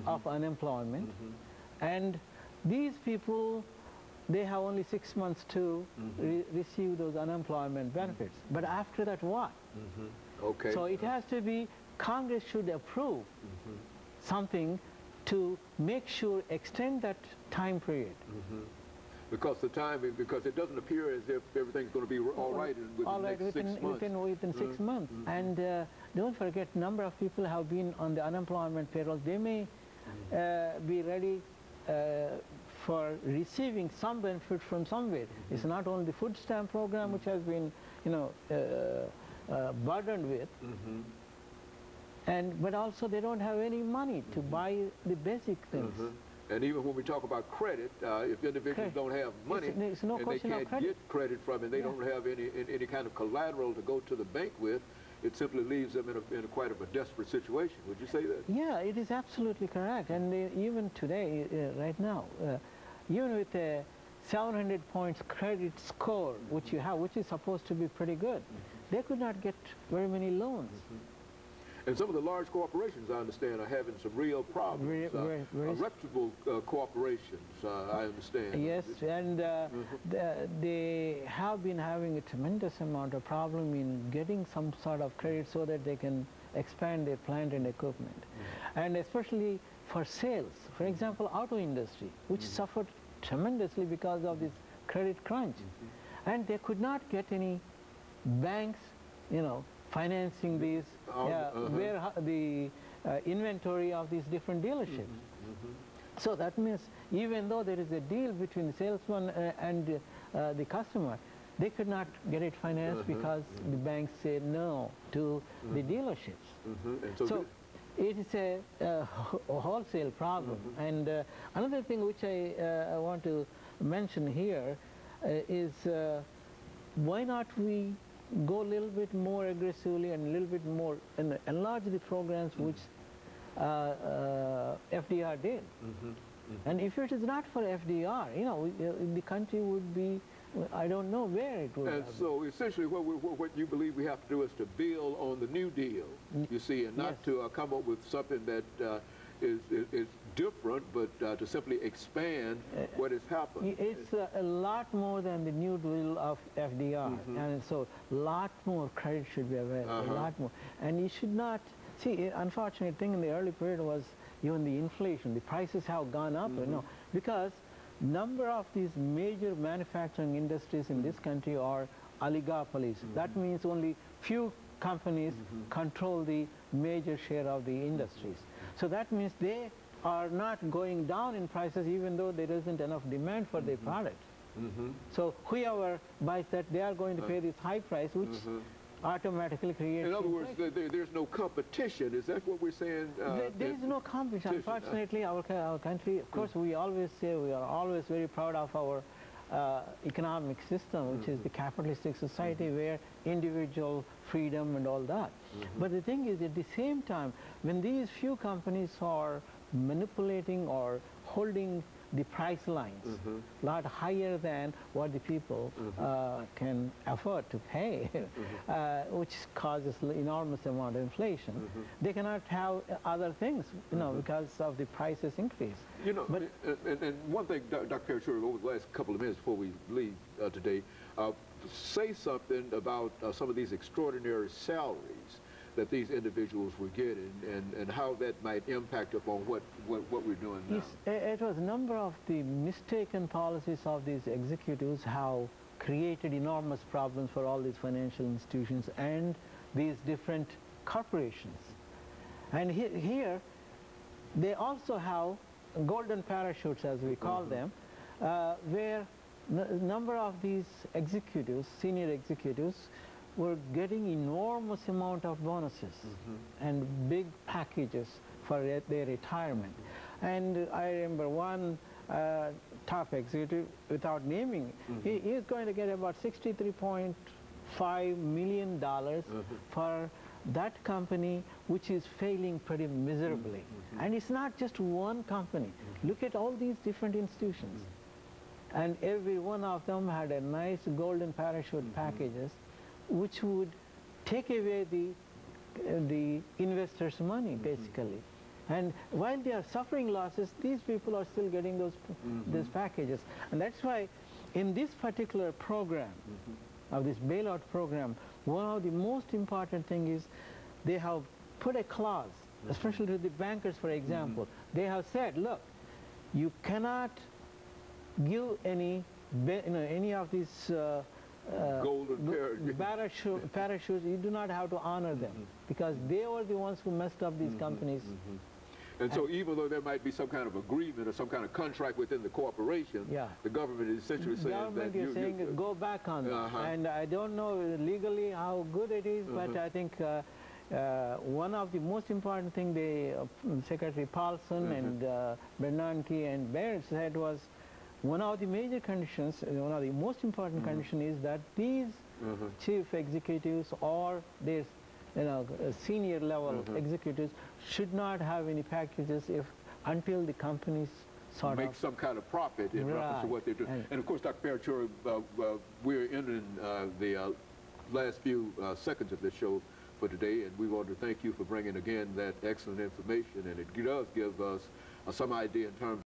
of unemployment, and these people, they have only 6 months to receive those unemployment benefits. But after that, what? Okay. So it has to be, Congress should approve something to make sure, extend that time period. Because because it doesn't appear as if everything's going to be all right within the next 6 months. Within 6 months. And don't forget, number of people have been on the unemployment payroll. They may be ready for receiving some benefit from somewhere. It's not only the food stamp program, which has been, burdened with, but also they don't have any money to buy the basic things. And even when we talk about credit, if individuals don't have money no and they can't get credit from it, they don't have any kind of collateral to go to the bank with, it simply leaves them in quite a desperate situation. Would you say that? Yeah, it is absolutely correct. And even today, right now, even with a 700 points credit score, which you have, which is supposed to be pretty good, they could not get very many loans. And some of the large corporations, I understand, are having some real problems. Reputable corporations, I understand. Yes, and they have been having a tremendous amount of problem in getting some sort of credit so that they can expand their plant and equipment. And especially for sales. For example, auto industry, which suffered tremendously because of this credit crunch. And they could not get any banks, financing these, the inventory of these different dealerships. So that means even though there is a deal between the salesman and the customer, they could not get it financed because the banks said no to the dealerships. And so it is a wholesale problem. And another thing which I want to mention here is why not we go a little bit more aggressively and a little bit more and enlarge the programs which FDR did. And if it is not for FDR, the country would be, I don't know where it would. And so essentially what you believe we have to do is to build on the New Deal, you see, and not to come up with something that is different, but to simply expand what has happened. It's a lot more than the New Deal of FDR, and so a lot more credit should be available, a lot more. And you should not, see, unfortunate thing in the early period was even the inflation. The prices have gone up, because number of these major manufacturing industries in this country are oligopolies. That means only few companies control the major share of the industries. So that means they are not going down in prices even though there isn't enough demand for their product. So whoever buys that, they are going to pay this high price, which automatically creates. In other words, there's no competition. Is that what we're saying? There is no competition. Unfortunately, our country, of course, we always say we are always very proud of our economic system, which is the capitalistic society where individual freedom and all that. But the thing is, at the same time, when these few companies are manipulating or holding the price lines a lot higher than what the people can afford to pay, which causes enormous amount of inflation. They cannot have other things, because of the prices increase. But and one thing, Dr. Paruchuri, over the last couple of minutes before we leave today, say something about some of these extraordinary salaries that these individuals were getting, and how that might impact upon what we're doing now. It was a number of the mistaken policies of these executives have created enormous problems for all these financial institutions and these different corporations. And here they also have golden parachutes, as we call them, where a number of these executives, senior executives, were getting enormous amount of bonuses and big packages for their retirement. And I remember one top executive, without naming, he is going to get about $63.5 million for that company which is failing pretty miserably. And it's not just one company. Look at all these different institutions. And every one of them had a nice golden parachute packages which would take away the investors' money, basically. And while they are suffering losses, these people are still getting those packages. And that's why in this particular program, of this bailout program, one of the most important thing is they have put a clause, especially to the bankers, for example. They have said, look, you cannot give any of these golden parachutes, you do not have to honor them, because they were the ones who messed up these companies. And so even though there might be some kind of agreement or some kind of contract within the corporation, the government is essentially saying that you go back on that. And I don't know legally how good it is, but I think one of the most important thing Secretary Paulson and Bernanke and Baird said was, one of the major conditions, one of the most important condition is that these chief executives or their senior level executives should not have any packages until the companies make some kind of profit in reference to what they're doing. And of course, Dr. Parachuri, we're entering the last few seconds of this show for today, and we want to thank you for bringing again that excellent information, and it does give us some idea in terms